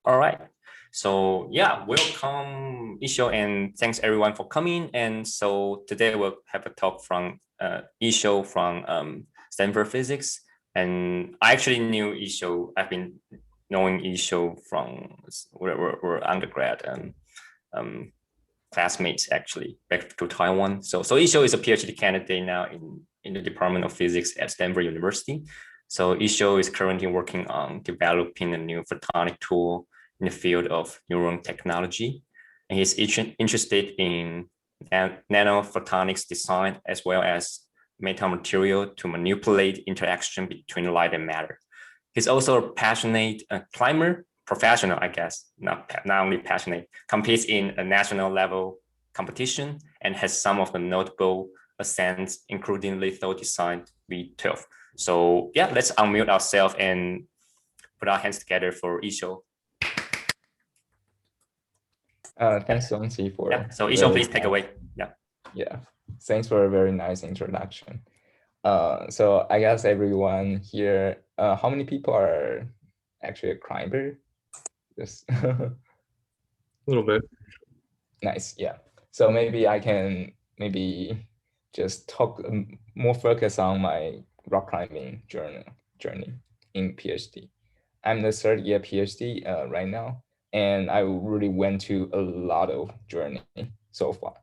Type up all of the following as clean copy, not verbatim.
All right. So yeah, welcome Yi-Shiou, and thanks everyone for coming. And so today we'll have a talk from Yi-Shiou from Stanford Physics. And I actually knew Yi-Shiou. I've been knowing Yi-Shiou from we're undergrad um, classmates actually back to Taiwan. So Yi-Shiou is a PhD candidate now in the Department of Physics at Stanford University. So Yi-Shiou is currently working on developing a new photonic tool in the field of neuron technology. And he's interested in nanophotonics design as well as metamaterial to manipulate interaction between light and matter. He's also a passionate climber, professional, I guess, not only passionate, competes in a national level competition and has some of the notable ascents, including lethal design V12. So yeah, let's unmute ourselves and put our hands together for Yi-Shiou. Thanks, Tsung-Chi, for So Yi-Shiou, please take away. Yeah, thanks for a very nice introduction. So I guess everyone here, how many people are actually a climber? Just a little bit. Nice, yeah. So maybe I can just talk more focus on my rock climbing journey in PhD. I'm the third year PhD right now, and I really went to a lot of journey so far.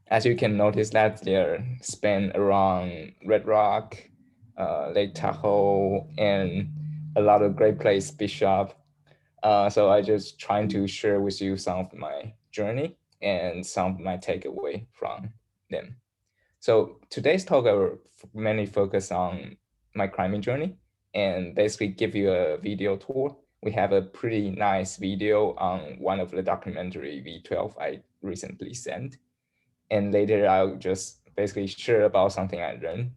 As you can notice that they're span around Red Rock, Lake Tahoe, and a lot of great place, Bishop. So I just trying to share with you some of my journey and some of my takeaway from them. So today's talk I will mainly focus on my climbing journey and basically give you a video tour. We have a pretty nice video on one of the documentary V12 I recently sent. And later I'll just basically share about something I learned.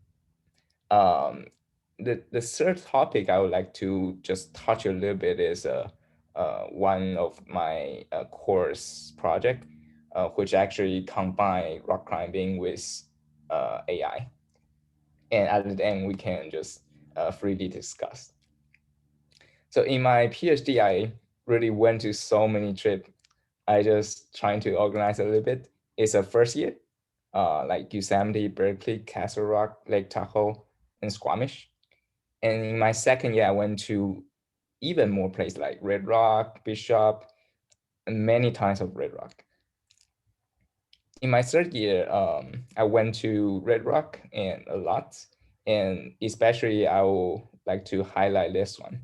The third topic I would like to just touch a little bit is one of my course project, which actually combine rock climbing with AI. And at the end, we can just freely discuss. So in my PhD, I really went to so many trips. I just trying to organize a little bit. It's a first year, like Yosemite, Berkeley, Castle Rock, Lake Tahoe, and Squamish. And in my second year, I went to even more places like Red Rock, Bishop, and many times of Red Rock. In my third year, I went to Red Rock and a lot, and especially I would like to highlight this one.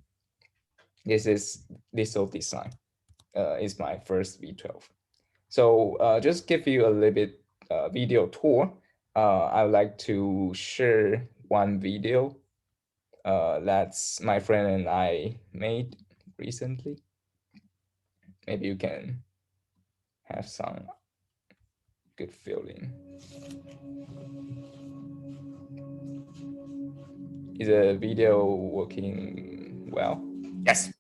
This is lethal design. Is my first V12. So just give you a little bit video tour. I would like to share one video that's my friend and I made recently. Maybe you can have some good feeling. Is the video working well? Yes.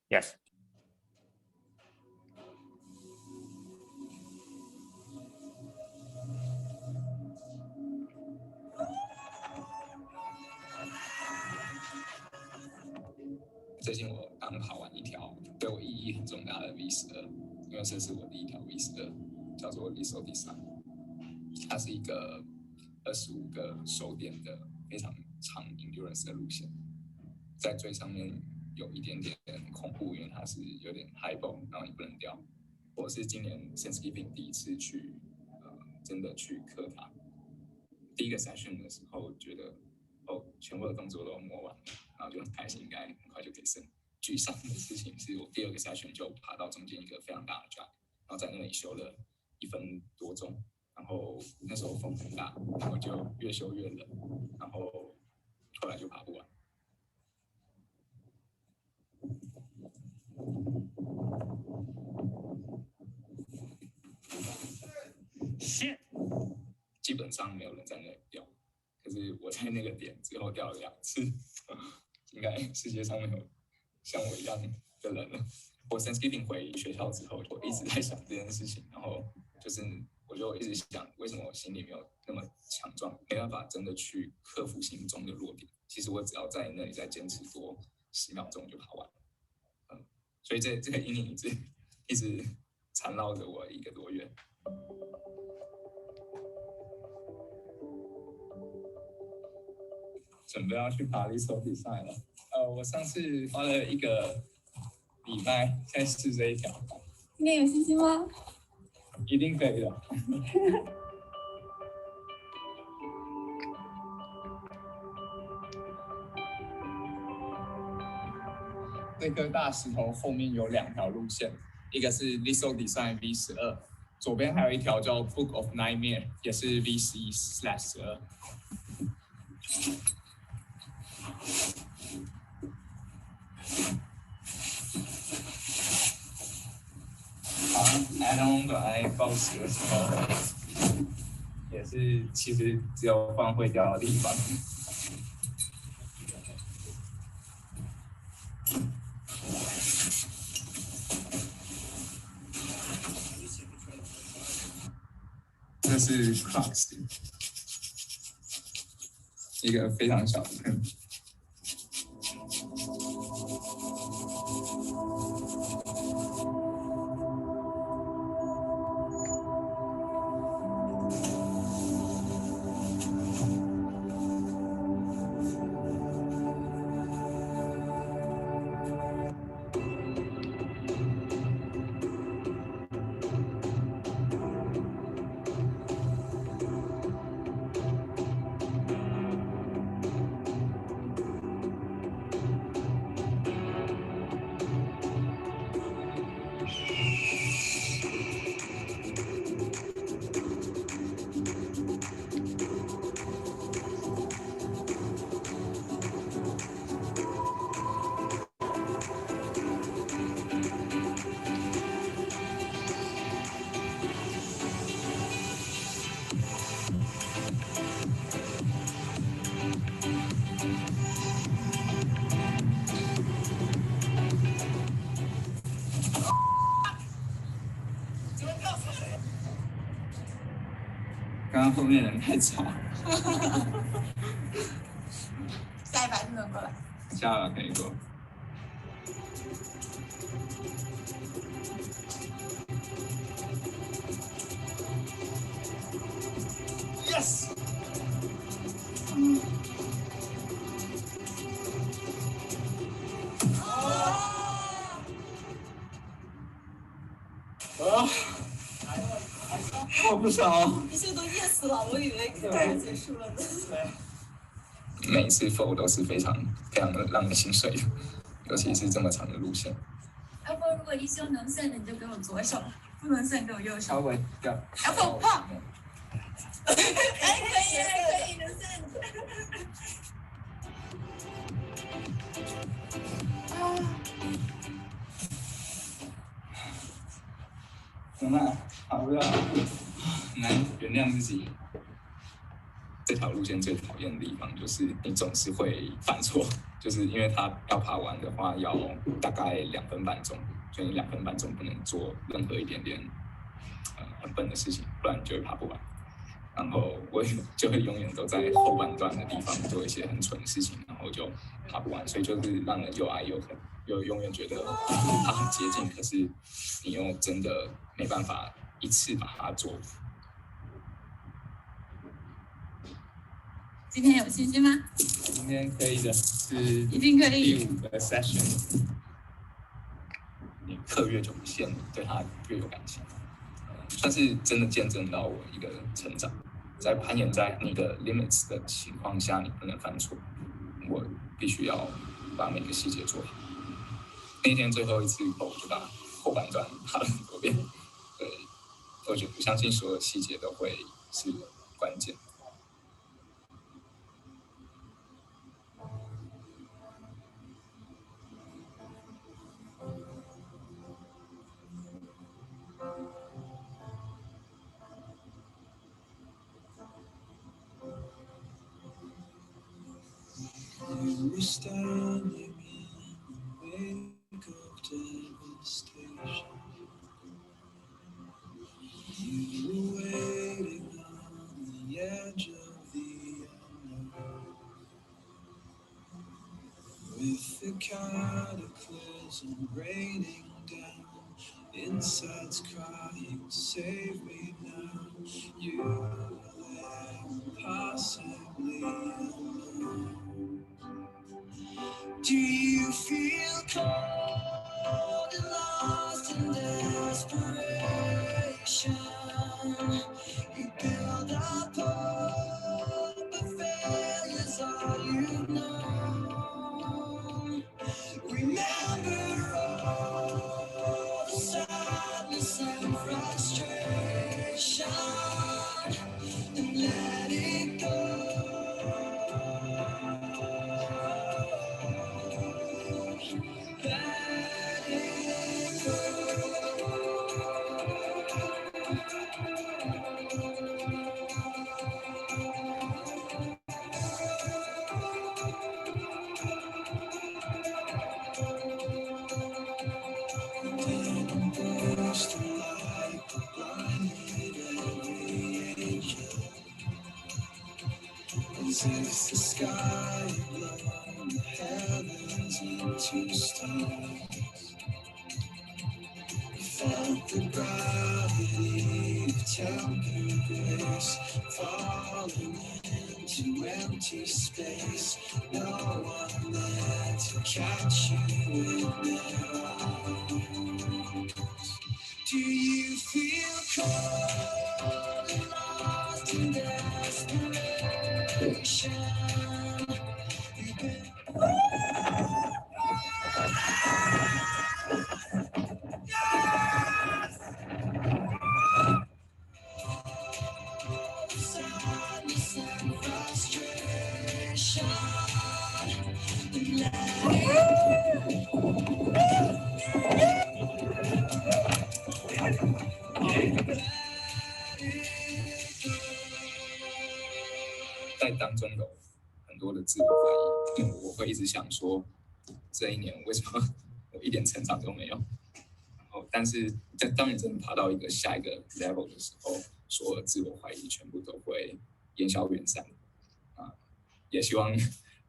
最近我刚跑完一条对我意义很重大的 V12，因为这是我第一条 V12，叫做 Lethal Design。它是一个25个手点的非常长 endurance 的路线，在最上面有一点点恐怖，因为它是有点 high bone， 然后你不能掉。我是今年 Thanksgiving 第一次去，真的去克它。第一个 session 的时候觉得，全部的动作都摸完了。然后就很开心，应该很快就可以升。沮丧的事情是我第二个 session 就爬到中间一个非常大的 jump， 然后在那里修了1分多钟，然后那时候风很大，然后就越修越冷，然后后来就爬不完。基本上没有人在那里掉，可是我在那个点之后掉了2次。应该世界上没有像我一样的人了。我 Thanksgiving 回学校之后，我一直在想这件事情，然后就是我就一直想，为什么我心里没有那么强壮，没办法真的去克服心中的弱点。其实我只要在那里再坚持多10秒钟就爬完。所以这个阴影一直缠绕着我1个多月。准备要去爬Yi-Shiou比赛了。我上次花了1个礼拜在试这一条。今天有信心吗？一定可以的。这颗大石头后面有2条路线，一个是 Yi-Shiou Design V12，左边还有一条叫 Book of Nightmare， 也是 V11/12。Adam 本来报时的时候，也是其实只有放会掉的地方。这是 Crux， 一个非常小的坑。刚刚后面人太吵。下一把就能过来。下一把可以过。Yes。好不爽。Yi-Shiou都 yes 了，我以为快要结束了呢。每次 fold 都是非常让人心碎的，尤其是这么长的路线。要不如果Yi-Shiou能 send 你就给我左手，不能 send 给我右手。稍微的。要不胖。可以能 send。怎么办？好热，难原谅自己。这条路线最讨厌的地方就是你总是会犯错，就是因为它要爬完的话要大概2分半钟，所以你2分半钟不能做任何一点点很笨的事情，不然你就会爬不完。然后我就会永远都在后半段的地方做一些很蠢的事情，然后就爬不完，所以就是让人又爱又恨，又永远觉得它很接近，可是你又真的没办法一次把它做。今天有信心吗？今天可以的，是一定可以。第5个 session。你课越久不见，对它越有感情，算是真的见证到我一个成长。在攀岩在你的 limits 的情况下，你不能犯错，我必须要把每个细节做好。那天最后一次以后，我就把后半段爬了很多遍。对，我相信所有细节都会是关键。You were standing in the wake of devastation. You were waiting on the edge of the unknown. With the kind of clears and raining down. Inside's crying, save me now. You were there, possibly alone. Do you feel cold and lost in desperation? You build up hope, but failure's all you've known. Remember all the sadness and frustration, and let it go. Let it go. Then burst like the blinded every angel, as if the sky had blown the heavens into stone. Felt the gravity of tempered grace falling into empty space. No one there to catch you in their arms. Do you feel cold and lost in desperation? You've been sadness and frustration, and let在当中有很多的自我怀疑，因为我会一直想说，这一年为什么我一点成长都没有？然后，但是当你真的爬到一个下一个 level 的时候，所有的自我怀疑全部都会烟消云散。也希望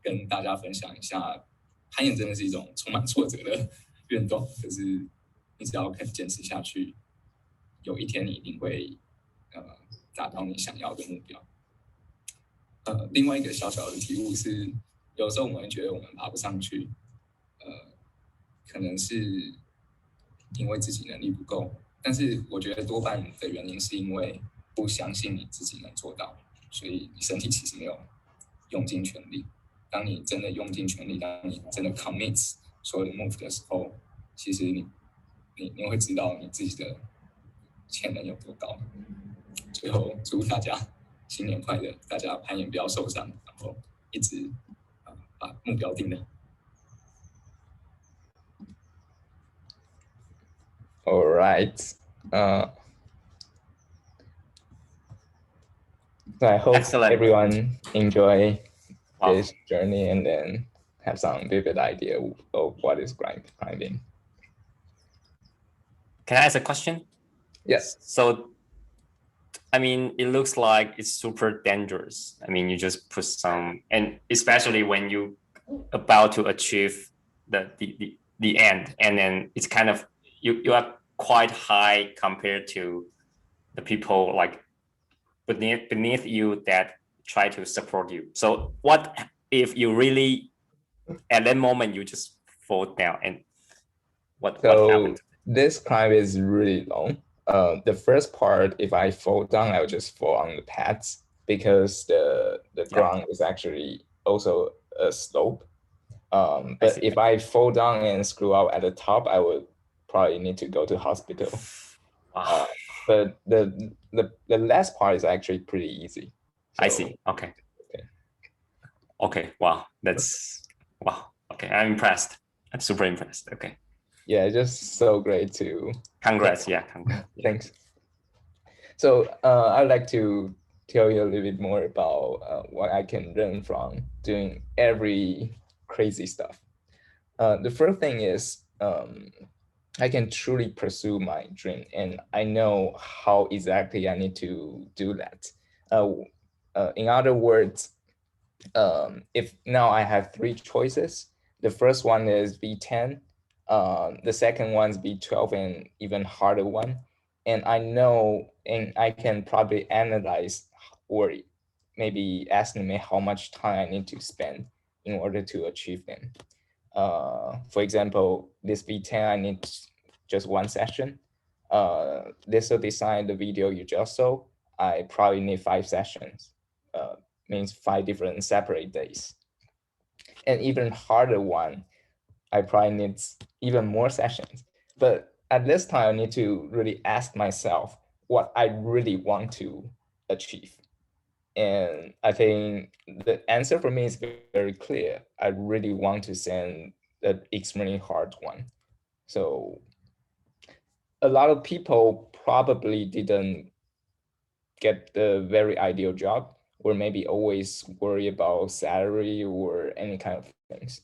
跟大家分享一下，攀岩真的是一种充满挫折的运动，可是你只要肯坚持下去，有一天你一定会达到你想要的目标。另外一个小小的体悟是，有时候我们会觉得我们爬不上去，可能是因为自己能力不够，但是我觉得多半的原因是因为不相信你自己能做到，所以你身体其实没有用尽全力。当你真的用尽全力，当你真的 commit 所有的 move 的时候，其实你会知道你自己的潜能有多高。最后祝大家新年快乐，大家攀岩不要受伤，然后一直把目标定了。All right. So I hope Excellent. everyone enjoy this journey and then have some vivid idea of what is climbing. Can I ask a question? Yes. So, I mean, it looks like it's super dangerous. I mean, you just put some, and especially when you about to achieve the end, and then it's kind of you are quite high compared to the people like beneath you that try to support you. So what if you really at that moment you just fall down, and what happened? This climb is really long. The first part, if I fall down, I will just fall on the pads because the ground is actually also a slope. But if I fall down and screw out at the top, I would probably need to go to hospital. Wow. But the last part is actually pretty easy. So, I see. Okay. Wow. Wow. Okay. I'm impressed. I'm super impressed. Okay. Yeah, just so great to. Congrats. Yeah. Congrats. Thanks. So I'd like to tell you a little bit more about what I can learn from doing every crazy stuff. The first thing is I can truly pursue my dream, and I know how exactly I need to do that. In other words, if now I have 3 choices, the first one is V10, The second one's B12 and even harder one. And I know, and I can probably analyze or maybe estimate how much time I need to spend in order to achieve them. For example, this B10, I need just one session. This will design the video you just saw. I probably need 5 sessions, means 5 different separate days. And even harder one, I probably need even more sessions. But at this time, I need to really ask myself what I really want to achieve. And I think the answer for me is very clear. I really want to send the extremely hard one. So a lot of people probably didn't get the very ideal job, or maybe always worry about salary or any kind of things.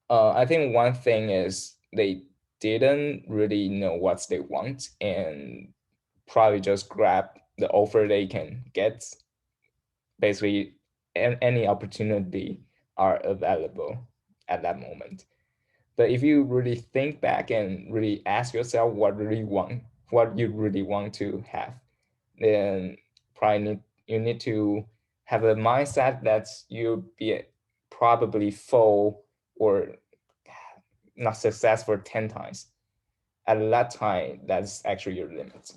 I think one thing is they didn't really know what they want and probably just grab the offer they can get. Basically, any opportunity are available at that moment. But if you really think back and really ask yourself what you really want to have, then probably you need to have a mindset that you'll be probably full or not successful 10 times. At that time, that's actually your limit.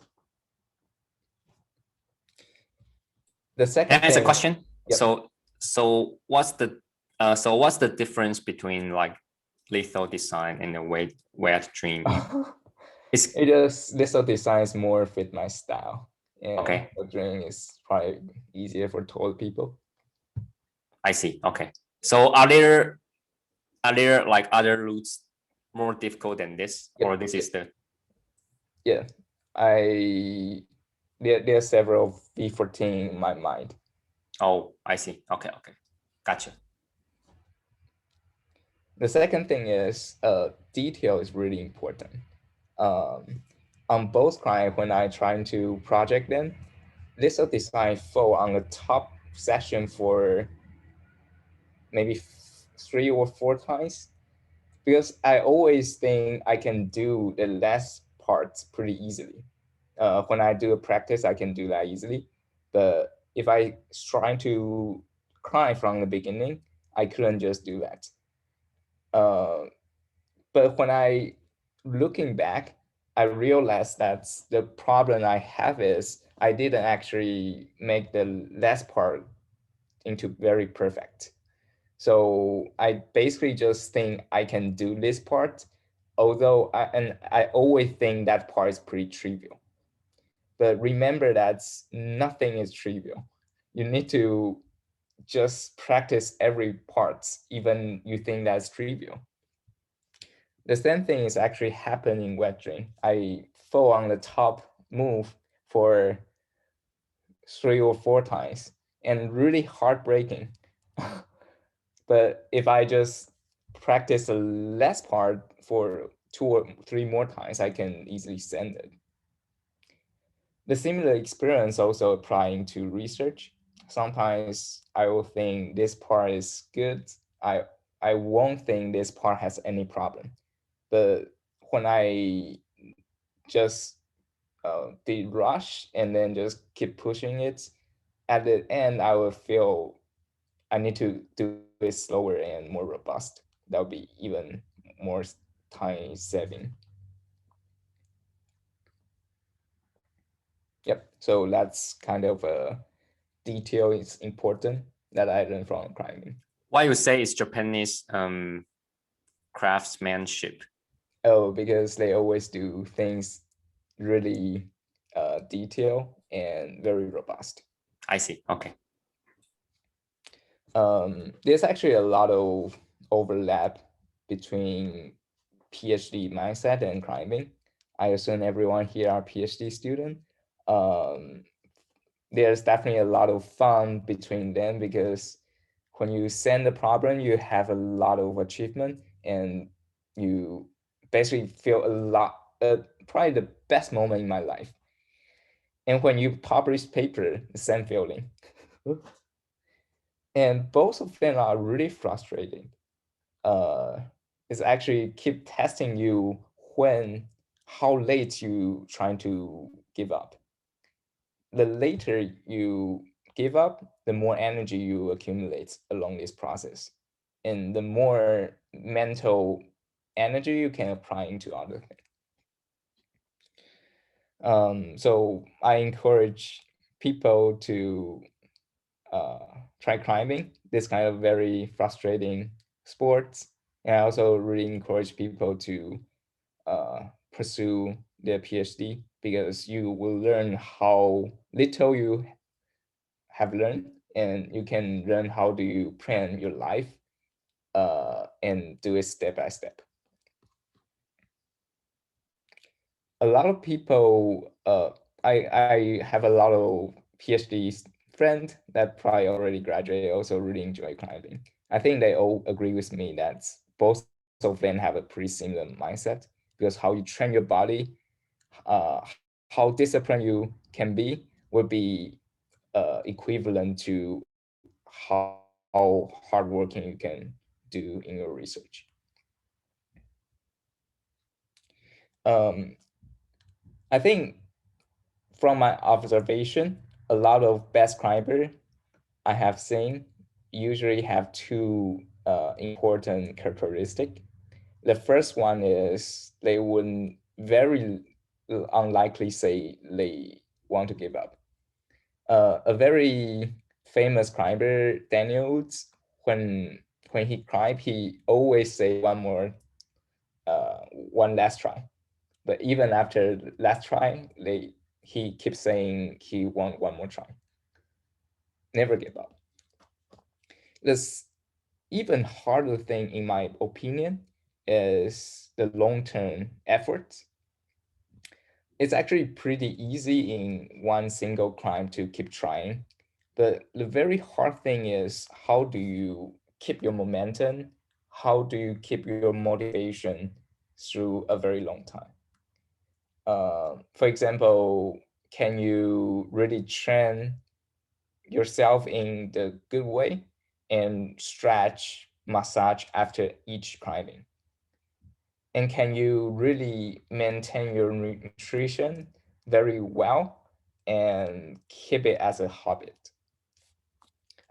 The second Can I ask a thing, question? yep. So what's the difference between like litho design and the wet dream? It just litho design is more fit my style. And Okay. the dream is probably easier for tall people. I see. Okay. So are there like other routes more difficult than this, Yep. or this is the? Yeah, there are several V14 in my mind. Oh, I see. Okay. Gotcha. The second thing is detail is really important. On both clients, when I try to project them, litho design fall on the top section for maybe 3 or 4 times, because I always think I can do the last parts pretty easily. When I do a practice, I can do that easily. But if I try to climb from the beginning, I couldn't just do that. But when I looking back, I realized that the problem I have is I didn't actually make the last part into very perfect. So I basically just think I can do this part, although I always think that part is pretty trivial. But remember that nothing is trivial. You need to just practice every part, even you think that's trivial. The same thing is actually happening in wet dream. I fall on the top move for 3 or 4 times and really heartbreaking. But if I just practice the last part for 2 or 3 more times, I can easily send it. The similar experience also applying to research. Sometimes I will think this part is good. I won't think this part has any problem. But when I just did rush and then just keep pushing it, at the end I will feel I need to do it slower and more robust. That would be even more time saving. Yep. So that's kind of a detail is important that I learned from climbing. Why you say it's Japanese craftsmanship? Oh, because they always do things really detailed and very robust. I see. Okay. There's actually a lot of overlap between PhD mindset and climbing. I assume everyone here are PhD student. There's definitely a lot of fun between them because when you send the problem, you have a lot of achievement and you basically feel a lot, probably the best moment in my life. And when you publish paper, the same feeling. And both of them are really frustrating. is actually keep testing you how late you trying to give up. The later you give up, the more energy you accumulate along this process, and the more mental energy you can apply into other things. So I encourage people to try climbing, this kind of very frustrating sports. And I also really encourage people to pursue their PhD, because you will learn how little you have learned, and you can learn how do you plan your life and do it step by step. A lot of people, I have a lot of PhD friends that probably already graduated, also really enjoy climbing. I think they all agree with me that both of them have a pretty similar mindset, because how you train your body, how disciplined you can be, will be equivalent to how hardworking you can do in your research. I think from my observation, a lot of best climbers I have seen usually have two important characteristics. The first one is they would very unlikely say they want to give up. A very famous climber, Daniels, when he climbed, he always say one last try. But even after last try, he keeps saying he want one more try. Never give up. This even harder thing, in my opinion, is the long-term effort. It's actually pretty easy in one single climb to keep trying, but the very hard thing is, how do you keep your momentum? How do you keep your motivation through a very long time? For example, can you really train yourself in the good way and stretch, massage after each climbing? And can you really maintain your nutrition very well and keep it as a habit?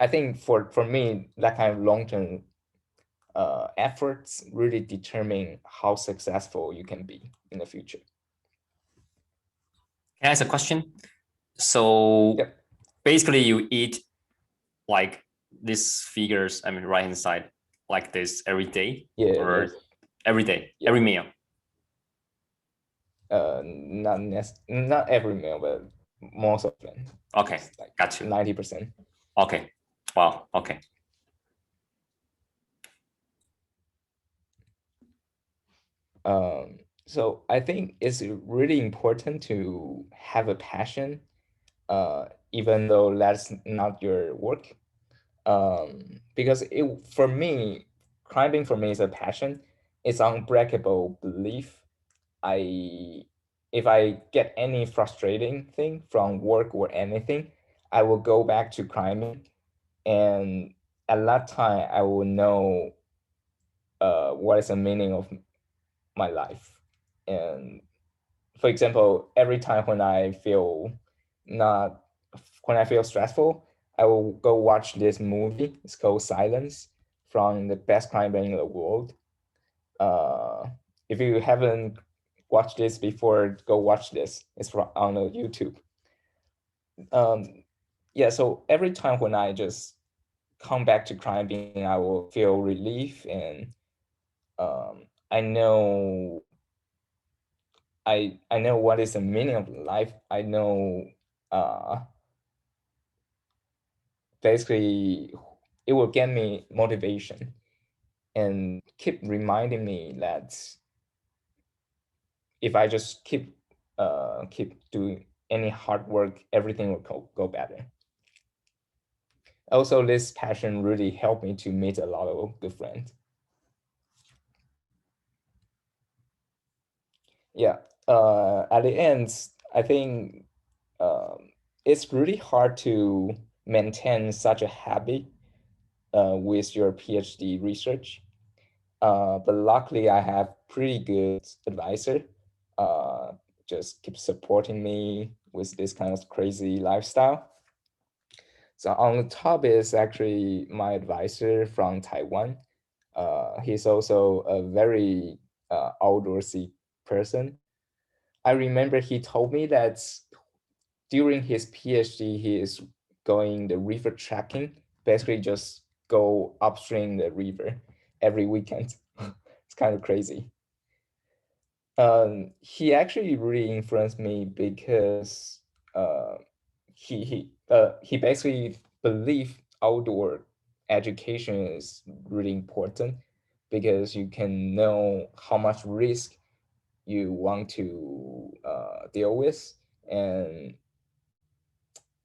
I think for me, that kind of long-term efforts really determine how successful you can be in the future. Can I ask a question? So Yep. basically you eat like these figures, I mean, right hand side, like this every day? Yeah. Or every day, yeah. every meal? Not every meal, but most of them. Okay, like got you. 90%. Okay, wow, okay. So I think it's really important to have a passion, even though that's not your work. Because for me, climbing for me is a passion. It's unbreakable belief. If I get any frustrating thing from work or anything, I will go back to climbing, and at that time I will know what is the meaning of my life. And for example, every time when I feel stressful, I will go watch this movie. It's called Silence, from the best climber in the world. If you haven't watched this before, go watch this. It's on YouTube. Yeah, so every time when I just come back to climbing, I will feel relief, and I know what is the meaning of life. I know basically it will give me motivation and keep reminding me that if I just keep doing any hard work, everything will go better. Also, this passion really helped me to meet a lot of good friends. Yeah, at the end, I think it's really hard to maintain such a habit with your PhD research. But luckily I have pretty good advisor. Just keep supporting me with this kind of crazy lifestyle. So on the top is actually my advisor from Taiwan. He's also a very outdoorsy person. I remember he told me that during his PhD, he is going the river trekking, basically just go upstream the river every weekend. It's kind of crazy. He actually really influenced me because he basically believed outdoor education is really important because you can know how much risk you want to deal with, and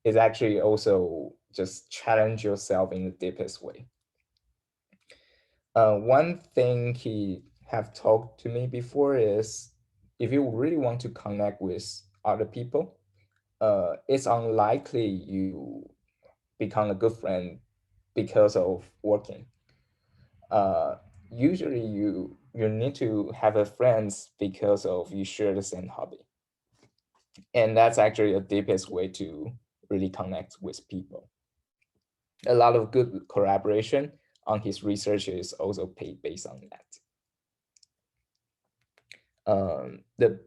it's actually also just challenge yourself in the deepest way. One thing he have talked to me before is if you really want to connect with other people, it's unlikely you become a good friend because of working. Usually you need to have a friends because of you share the same hobby. And that's actually the deepest way to really connect with people. A lot of good collaboration on his research is also based on that. The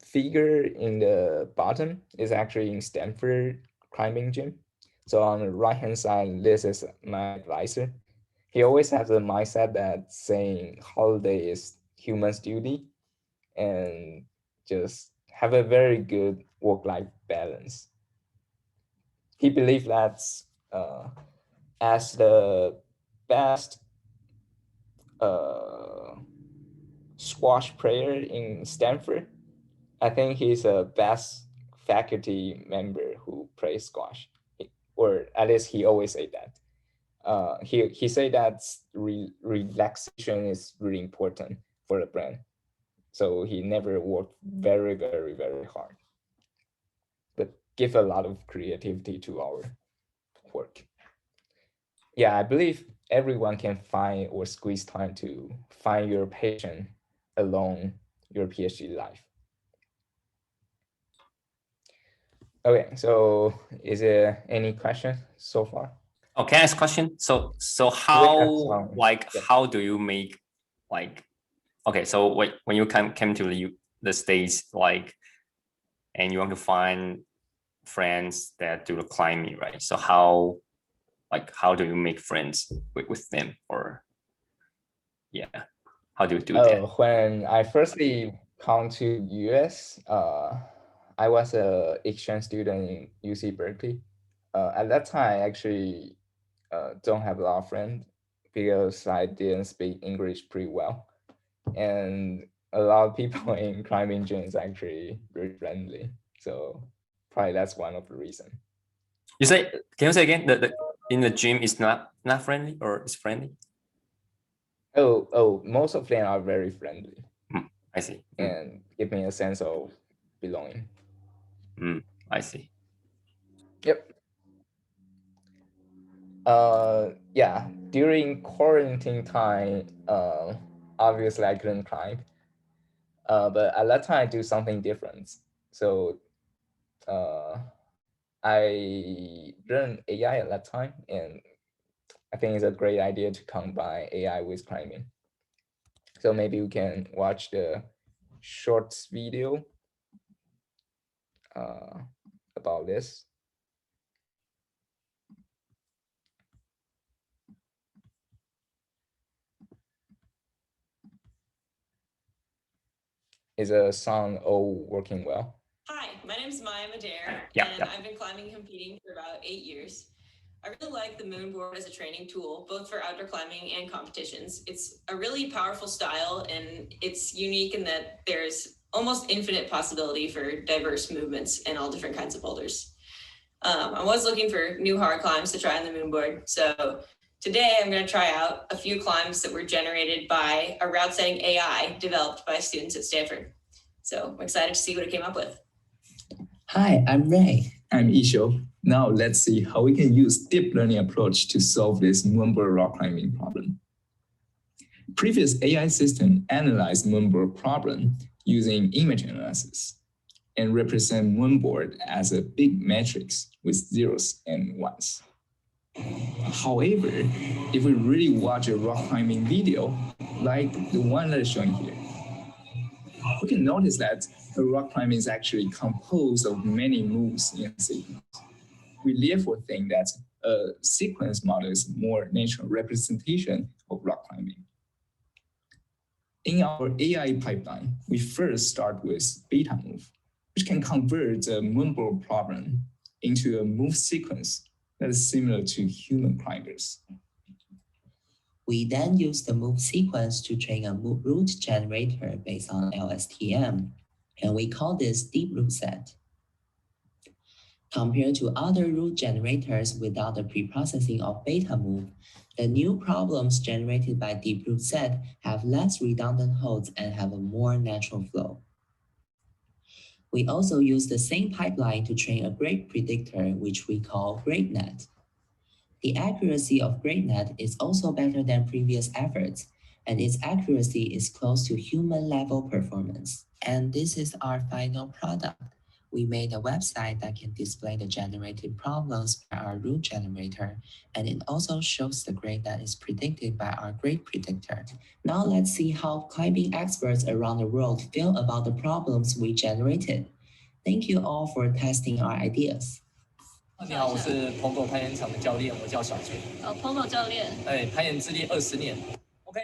figure in the bottom is actually in Stanford climbing gym. So on the right-hand side, this is my advisor. He always has a mindset that saying holiday is human's duty and just have a very good work-life balance. He believes that as the best squash player in Stanford, I think he's the best faculty member who plays squash, or at least he always say that. He say that relaxation is really important for the brain, so he never worked very hard, but give a lot of creativity to our work. Yeah, I believe everyone can find or squeeze time to find your passion along your PhD life. Okay, so is there any question so far? Oh, can I ask a question? So how how do you make okay, so when you came to the States, and you want to find friends that do the climbing, right? So how do you make friends with them, or how do you do that? When I firstly come to US, I was an exchange student in UC Berkeley. At that time, I actually don't have a lot of friends because I didn't speak English pretty well. And a lot of people in climbing gym is actually very friendly. So probably that's one of the reasons. Can you say again, the in the gym is not friendly, or is friendly? Oh, most of them are very friendly. I see. And give me a sense of belonging. I see. Yep. Yeah, during quarantine time, obviously I couldn't climb. But at that time I do something different. So I learned AI at that time, and I think it's a great idea to combine AI with climbing. So maybe we can watch the shorts video about this. Is a song all working well? Hi, my name is Maya Madare, and I've been climbing and competing for about 8 years. I really like the moonboard as a training tool, both for outdoor climbing and competitions. It's a really powerful style, and it's unique in that there's almost infinite possibility for diverse movements and all different kinds of boulders. I was looking for new hard climbs to try on the moonboard, so today I'm going to try out a few climbs that were generated by a route setting AI developed by students at Stanford. So I'm excited to see what it came up with. Hi, I'm Ray. I'm Yi-Shiou. Now let's see how we can use deep learning approach to solve this moonboard rock climbing problem. previous AI system analyzed moonboard problem using image analysis and represent moonboard as a big matrix with zeros and ones. However, if we really watch a rock climbing video, like the one that is shown here, we can notice that the rock climbing is actually composed of many moves in a sequence. We therefore think that a sequence model is a more natural representation of rock climbing. In our AI pipeline, we first start with beta move, which can convert a moonboard problem into a move sequence that is similar to human climbers. We then use the move sequence to train a root generator based on LSTM, and we call this deep root set. Compared to other root generators without the preprocessing of beta move, the new problems generated by deep root set have less redundant holds and have a more natural flow. We also use the same pipeline to train a grade predictor, which we call GradeNet. The accuracy of GradeNet is also better than previous efforts, and its accuracy is close to human-level performance. And this is our final product. We made a website that can display the generated problems by our root generator, and it also shows the grade that is predicted by our grade predictor. Now let's see how climbing experts around the world feel about the problems we generated. Thank you all for testing our ideas. 你好，我是 Pongo 攀岩场的教练，我叫小崔。Pongo 教练。攀岩资历20年。OK 。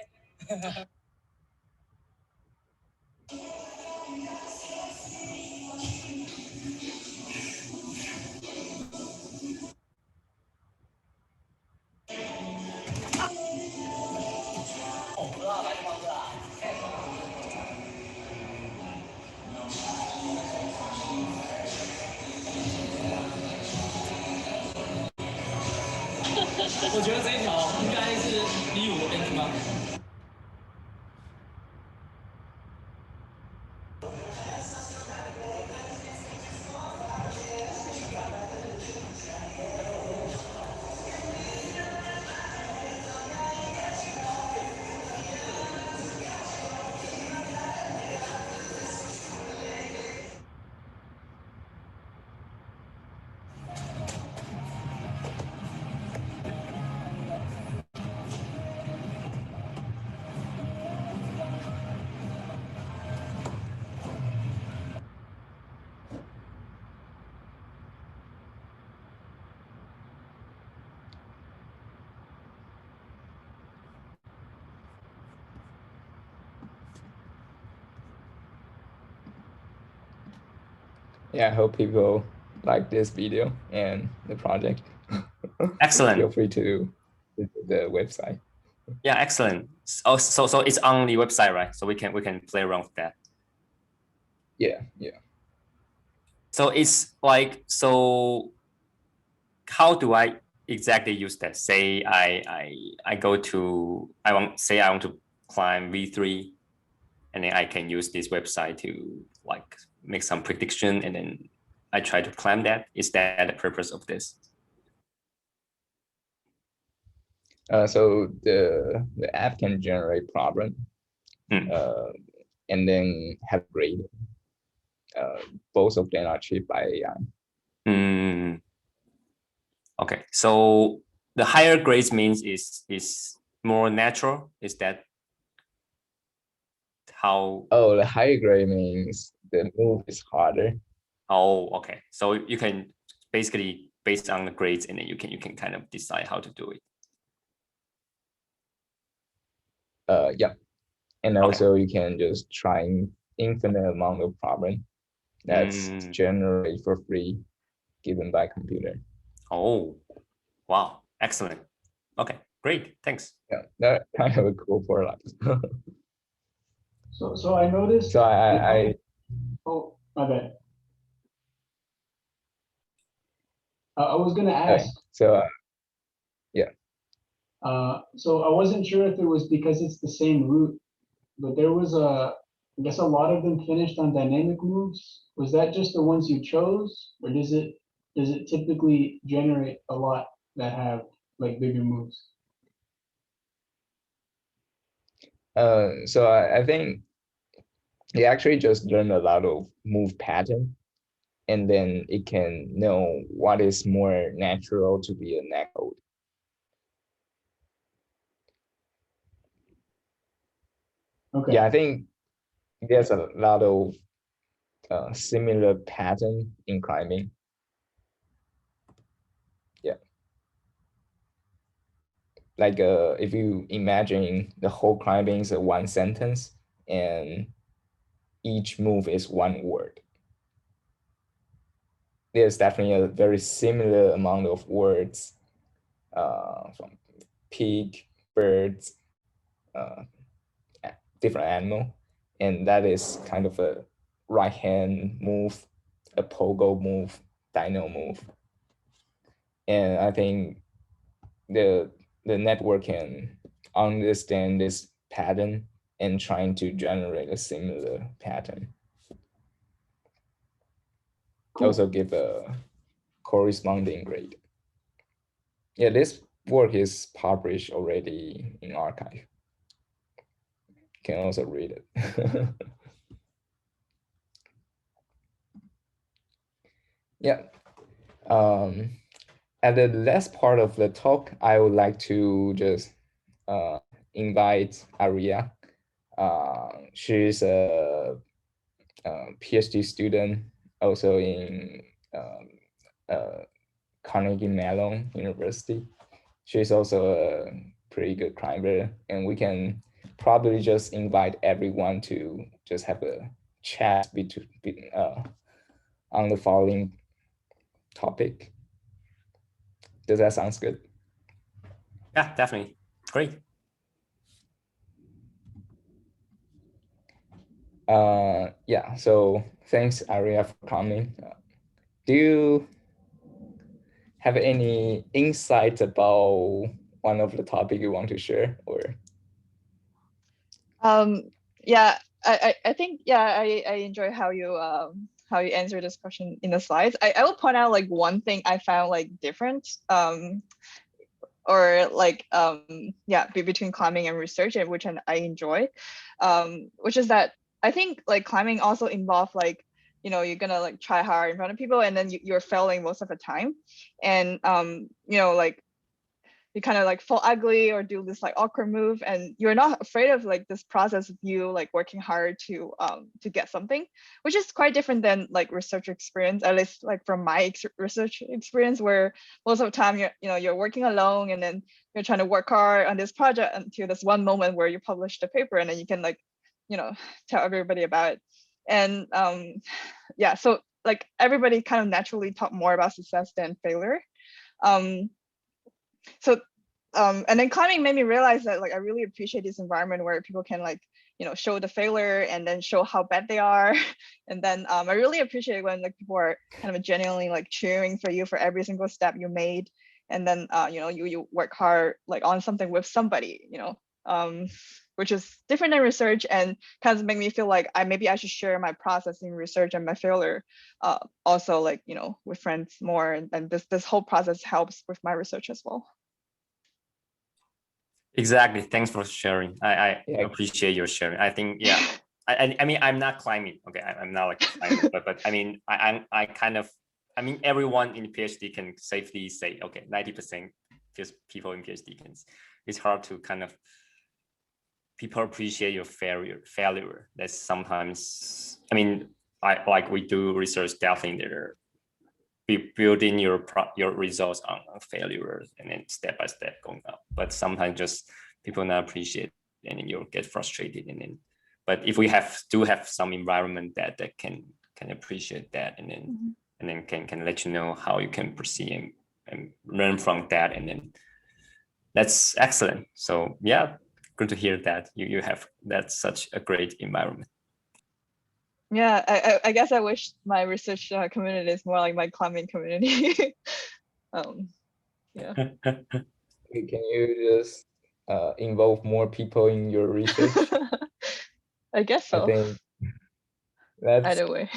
我觉得这一条应该是离我的 benchmark。Yeah, I hope people like this video and the project. Excellent. Feel free to visit the website. Yeah, excellent. So it's on the website, right? So we can play around with that. Yeah. So it's like, so how do I exactly use that? Say I want to climb V3, and then I can use this website to like make some prediction, and then I try to climb that. Is that the purpose of this? So the app can generate problem, and then have grade. Both of them are achieved by AI. Okay, so the higher grades means is more natural. Is that how? Oh, the higher grade means the move is harder. Oh, okay. So you can basically based on the grades, and then you can kind of decide how to do it. Yeah, and also you can just try infinite amount of problem that's generated for free, given by computer. Oh, wow, excellent. Okay, great, thanks. Yeah, that kind of a cool product. So I noticed. So I oh, my bad. I was gonna ask. So yeah. So I wasn't sure if it was because it's the same route, but there was I guess a lot of them finished on dynamic moves. Was that just the ones you chose, or does it typically generate a lot that have like bigger moves? So I think it actually just learned a lot of move pattern, and then it can know what is more natural to be a neck code. Okay. Yeah, I think there's a lot of similar pattern in climbing. Yeah. Like if you imagine the whole climbing is a one sentence and each move is one word. There's definitely a very similar amount of words from pig, birds, different animal, and that is kind of a right hand move, a pogo move, dino move, and I think the network can understand this pattern and trying to generate a similar pattern. Cool. Also give a corresponding grade. Yeah, this work is published already in archive. Can also read it. Yeah. At the last part of the talk, I would like to just invite Aria. She's a PhD student, also in Carnegie Mellon University. She's also a pretty good climber, and we can probably just invite everyone to just have a chat between on the following topic. Does that sound good? Yeah, definitely. Great. Yeah, so thanks, Aria, for coming. Do you have any insights about one of the topic you want to share, or? Yeah, I think, yeah, I enjoy how you answer this question in the slides. I will point out like one thing I found like different or like yeah, between climbing and research, and which I enjoy, which is that I think like climbing also involve like, you know, you're gonna like try hard in front of people, and then you're failing most of the time, and you know, like you kind of like fall ugly or do this like awkward move, and you're not afraid of like this process of you like working hard to get something, which is quite different than like research experience, at least like from my research experience, where most of the time you're working alone, and then you're trying to work hard on this project until this one moment where you publish the paper, and then you can like, you know, tell everybody about it. And yeah, so like everybody kind of naturally talk more about success than failure. So and then climbing made me realize that like I really appreciate this environment where people can like, you know, show the failure and then show how bad they are. And then I really appreciate when like people are kind of genuinely like cheering for you for every single step you made, and then you know, you work hard like on something with somebody, you know, which is different than research, and kind of make me feel like maybe I should share my process in research and my failure also, like, you know, with friends more, and this whole process helps with my research as well. Exactly. Thanks for sharing. I Yeah. appreciate your sharing. I think, yeah. I mean, I'm not climbing. Okay, I'm not like a climber, but I mean, I kind of, I mean, everyone in PhD can safely say, okay, 90% just people in PhD can. It's hard to kind of, people appreciate your failure. That's sometimes, I mean, like we do research definitely there, building your results on failures and then step by step going up. But sometimes just people not appreciate, and then you'll get frustrated. And then, but if we do have some environment that can appreciate that, and then can let you know how you can proceed and learn from that, and then that's excellent. So yeah, good to hear that you have that such a great environment. Yeah, I guess I wish my research community is more like my climbing community. Yeah. Can you just involve more people in your research? I guess so. I think that's either way.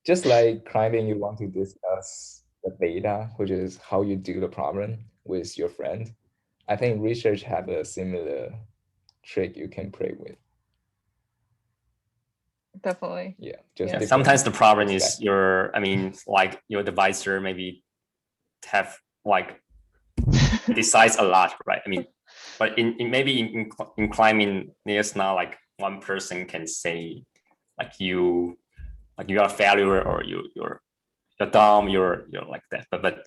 just like climbing, you want to discuss the data, which is how you do the problem with your friend. I think research have a similar trick you can play with. Definitely. Yeah, just Yeah. Sometimes the problem is perspective. your, I mean, like your advisor maybe have like decides a lot, right? I mean, but in climbing, there's not like one person can say like you are a failure or you're dumb, you're like that. But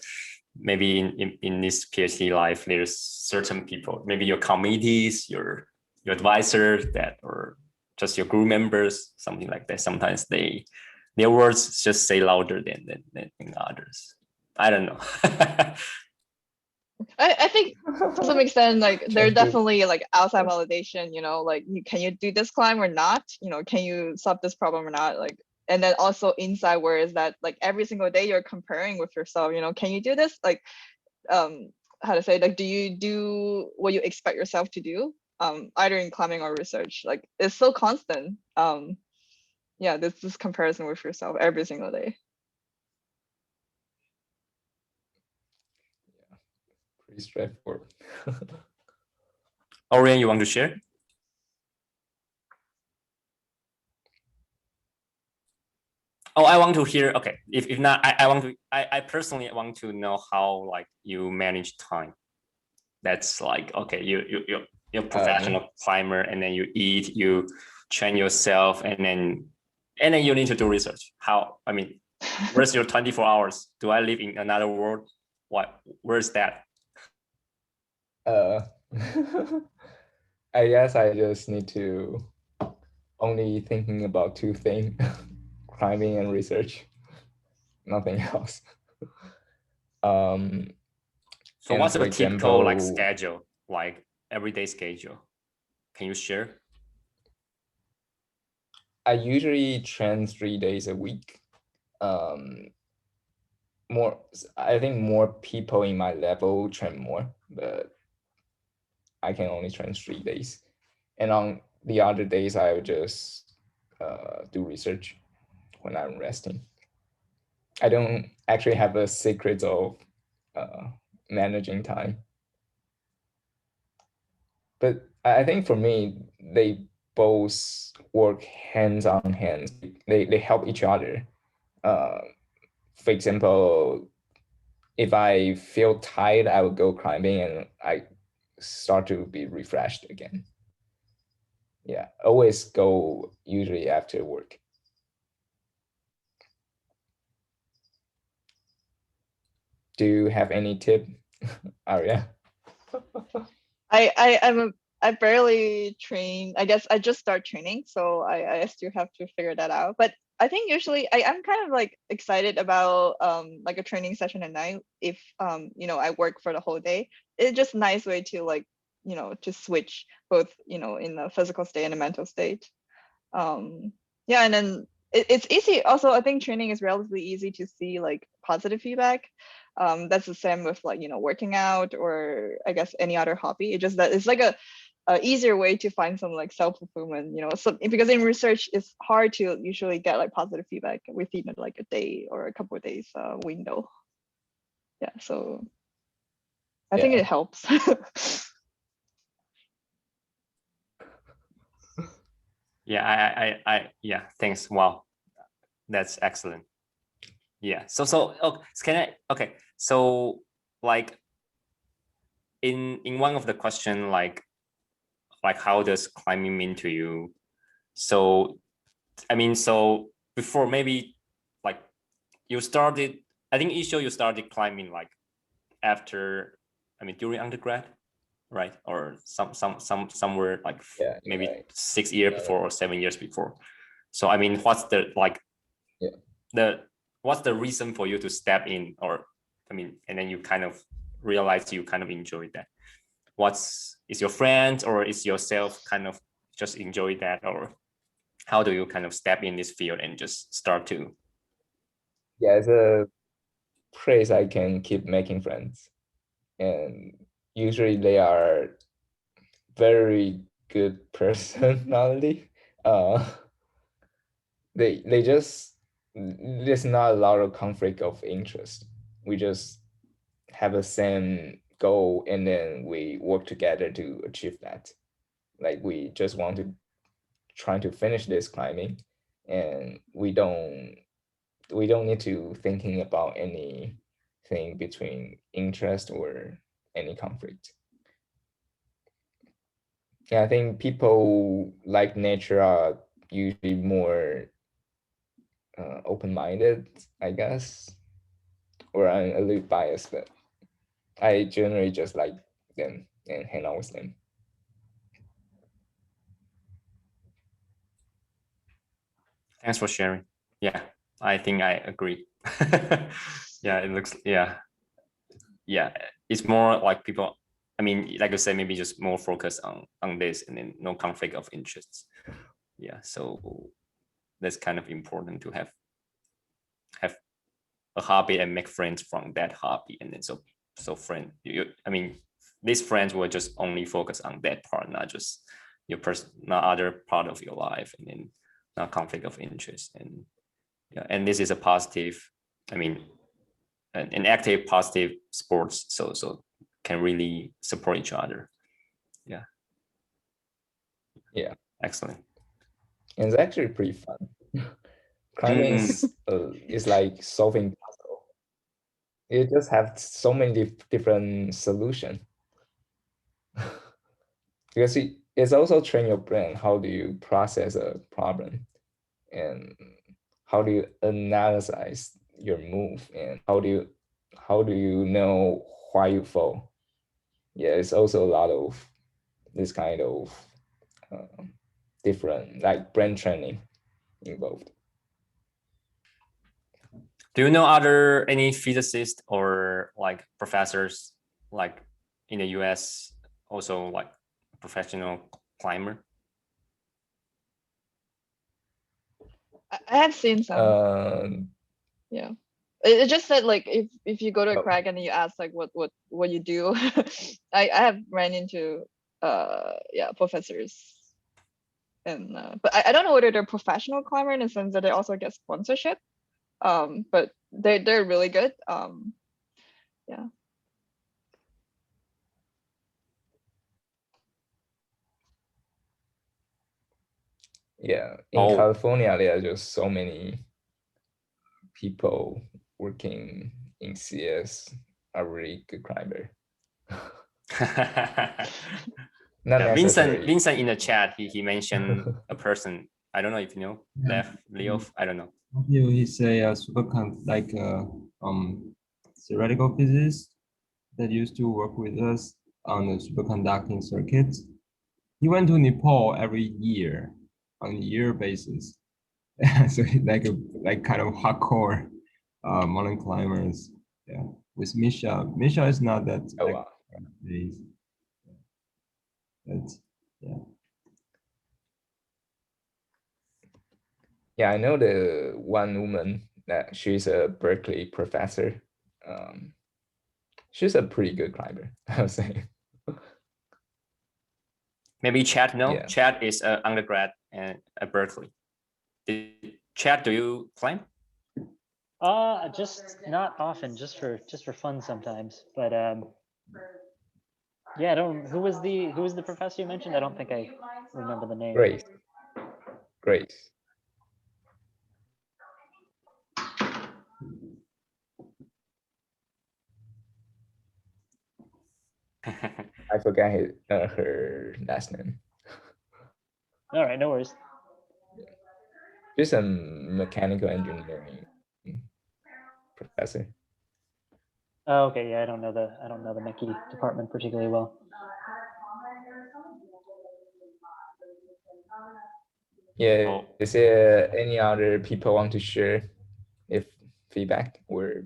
maybe in this PhD life, there's certain people, maybe your committees, your advisors that, or just your group members, something like that. Sometimes their words just say louder than others. I don't know. I think to some extent, like there's True. definitely like outside validation, you know, like can you do this climb or not? You know, can you solve this problem or not? Like, and then also inside where is that like every single day you're comparing with yourself, you know, can you do this? Like, how to say, like, do you do what you expect yourself to do? Either in climbing or research, like it's so constant. Yeah, this comparison with yourself every single day. Pretty straightforward. Orion, you want to share? Oh, I want to hear. Okay, if not, I personally want to know how like you manage time. That's like, okay, you're a professional climber, and then you eat, you train yourself, and then you need to do research. How? I mean, where's your 24 hours? Do I live in another world? Where's that? I guess I just need to only thinking about two things, climbing and research, nothing else. So what's a typical like schedule, like everyday schedule? Can you share? I usually train 3 days a week. I think more people in my level train more, but I can only train 3 days. And on the other days, I would just do research when I'm resting. I don't actually have a secret of managing time. But I think for me, they both work hands on hands. They help each other. For example, if I feel tired, I would go climbing and I start to be refreshed again. Yeah, always go usually after work. Do you have any tip, Aria? I barely train. I guess I just start training, so I still have to figure that out. But I think usually I'm kind of like excited about like a training session at night if you know, I work for the whole day. It's just a nice way to like, you know, to switch both, you know, in the physical state and the mental state. Yeah, and then it's easy. Also, I think training is relatively easy to see like positive feedback. That's the same with like, you know, working out or I guess any other hobby. It's just that it's like a easier way to find some like self-fulfillment, you know, so because in research it's hard to usually get like positive feedback within like a day or a couple of days window. Yeah, so I think it helps. Yeah, yeah, thanks. Wow, that's excellent. Yeah, so can I, okay, so like in one of the question, like how does climbing mean to you? So I mean, so before maybe like you started, I think Yi-Shiou, you started climbing like after, I mean during undergrad, right? Or somewhere like maybe right. 6 years before or 7 years before. So I mean, what's the like what's the reason for you to step in, or I mean, and then you kind of realize you kind of enjoy that? Is your friends or is yourself kind of just enjoy that, or how do you kind of step in this field and just start to? Yeah, it's a place I can keep making friends, and usually they are very good personality. They just, there's not a lot of conflict of interest. We just have the same goal and then we work together to achieve that. Like we just want to try to finish this climbing, and we don't need to thinking about anything between interest or any conflict. Yeah, I think people like nature are usually more open-minded, I guess, or I'm a little biased, but I generally just like them and hang out with them. Thanks for sharing. Yeah, I think I agree. Yeah, it looks, yeah, it's more like people, I mean, like I said, maybe just more focus on this, and then no conflict of interests. Yeah, so that's kind of important to have a hobby and make friends from that hobby, and then so I mean, these friends will just only focus on that part, not just your not other part of your life, and then not conflict of interest. And yeah, and this is a positive, I mean, an active positive sports, so can really support each other. Yeah, excellent. And it's actually pretty fun. Climbing is like solving puzzle. You just have so many different solutions. Because it's also train your brain. How do you process a problem, and how do you analyze your move, and how do you know why you fall? Yeah, it's also a lot of this kind of different, like, brain training involved. Do you know any physicists or like professors like in the US, also like professional climber? I have seen some. Yeah, it just said like if you go to a crag and you ask like what you do, I have ran into yeah, professors, and but I don't know whether they're professional climber in the sense that they also get sponsorship. But they're really good. Yeah. Yeah, in California, there are just so many people working in CS are really good climber. Yeah, Vincent in the chat, he mentioned a person. I don't know if you know, Leo. I don't know. He's a theoretical physicist that used to work with us on the superconducting circuits. He went to Nepal every year on a year basis. So like kind of hardcore mountain climbers. Yeah, with Misha. Misha is not that. Oh wow. But yeah. Yeah, I know the one woman that she's a Berkeley professor. She's a pretty good climber, I would say. Maybe Chad, no? Yeah. Chad is an undergrad at Berkeley. Chad, do you climb? Just not often, just for fun sometimes. But yeah, I don't. Who was the professor you mentioned? I don't think I remember the name. Great. I forgot her last name. All right, no worries. She's a mechanical engineering professor. Oh, okay, yeah, I don't know the Mechie department particularly well. Yeah, is there any other people want to share if feedback, or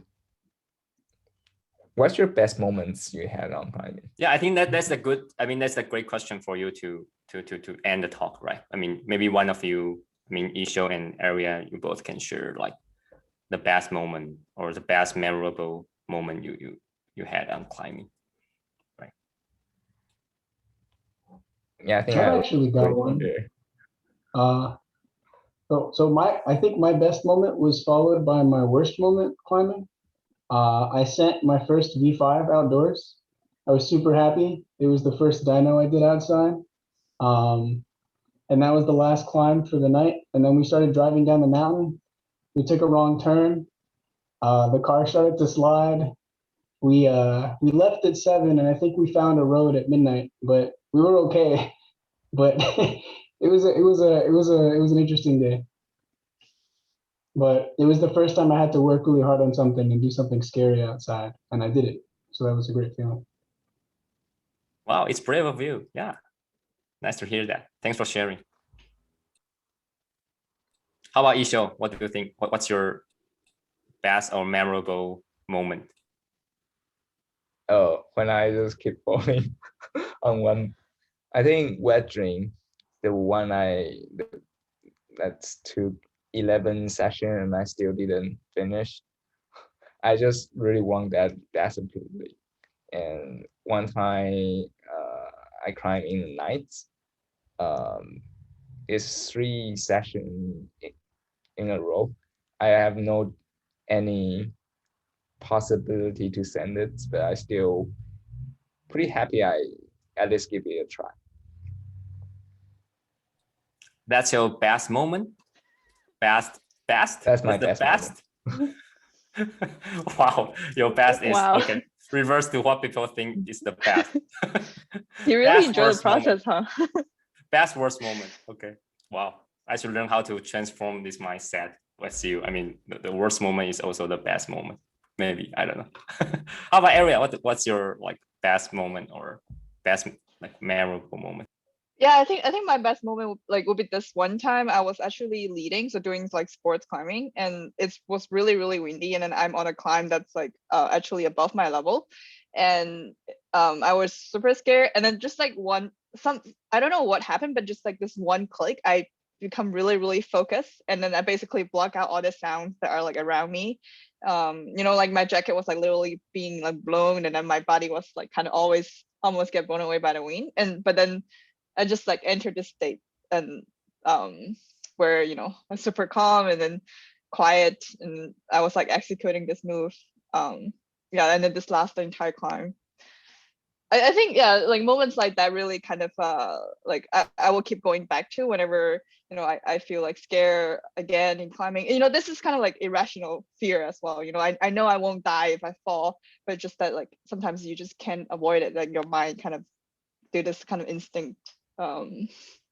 what's your best moments you had on climbing? Yeah, I think that's a good, I mean, that's a great question for you to end the talk, right? I mean, maybe one of you, I mean, Yi-Shiou and Aria, you both can share like the best moment or the best memorable moment you had on climbing, right? Yeah, I think I've actually got one. So I think my best moment was followed by my worst moment climbing. I sent my first V5 outdoors. I was super happy. It was the first dyno I did outside. And that was the last climb for the night. And then we started driving down the mountain. We took a wrong turn. The car started to slide. We left at 7, and I think we found a road at midnight, but we were okay. But it was an interesting day. But it was the first time I had to work really hard on something and do something scary outside, and I did it. So that was a great feeling. Wow, it's brave of you. Yeah, nice to hear that. Thanks for sharing. How about Yi-Shiou? What do you think? What's your best or memorable moment? Oh, when I just keep falling on one, I think wet dream, the one that's took 11 sessions and I still didn't finish. I just really want that desperately. And one time I climbed in the night. It's 3 sessions in a row. I have no any possibility to send it, but I still pretty happy I at least give it a try. That's your best moment? Best? That's my best moment. Wow, your best is Wow. okay. Reverse to what people think is the best. You really Best, enjoy the worst process, moment. huh? Best worst moment. Okay. Wow. I should learn how to transform this mindset. Let's see. I mean, the worst moment is also the best moment. Maybe, I don't know. How about Aria? What's your like best moment or best like memorable moment? Yeah, I think my best moment would be this one time I was actually leading, so doing like sports climbing, and it was really really windy, and then I'm on a climb that's like actually above my level, and I was super scared, and then just like I don't know what happened, but just like this one click, I become really really focused, and then I basically block out all the sounds that are like around me. Like my jacket was like literally being like blown, and then my body was like kind of almost get blown away by the wind, but then I just like entered this state and where I'm super calm and then quiet, and I was like executing this move. Yeah, and then this last the entire climb. I think like moments like that really kind of like I will keep going back to whenever I feel like scared again in climbing. This is kind of like irrational fear as well. I know I won't die if I fall, but just that like sometimes you just can't avoid it. Like your mind kind of do this kind of instinct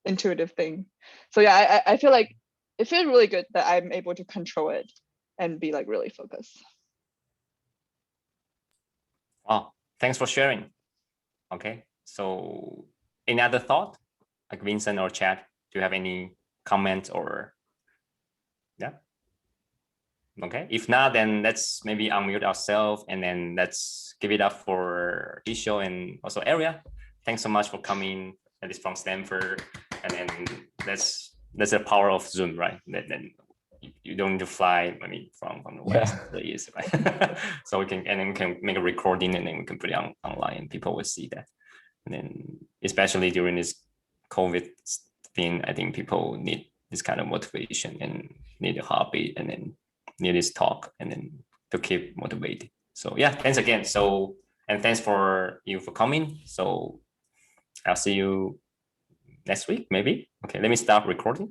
intuitive thing. So yeah, I feel like it feels really good that I'm able to control it and be like really focused. Wow, thanks for sharing. Okay, so any other thought, like Vincent or Chad? Do you have any comments or yeah? Okay, if not, then let's maybe unmute ourselves and then let's give it up for Yi-Shiou and also Aria. Thanks so much for coming, at least from Stanford. And then that's the power of Zoom, right? Then you don't need to fly, I mean, from the West to the East, right? So we can make a recording and then we can put it online and people will see that. And then especially during this COVID thing, I think people need this kind of motivation and need a hobby and then need this talk and then to keep motivated. So yeah, thanks again. So, and thanks for you for coming. So I'll see you next week, maybe. Okay, let me start recording.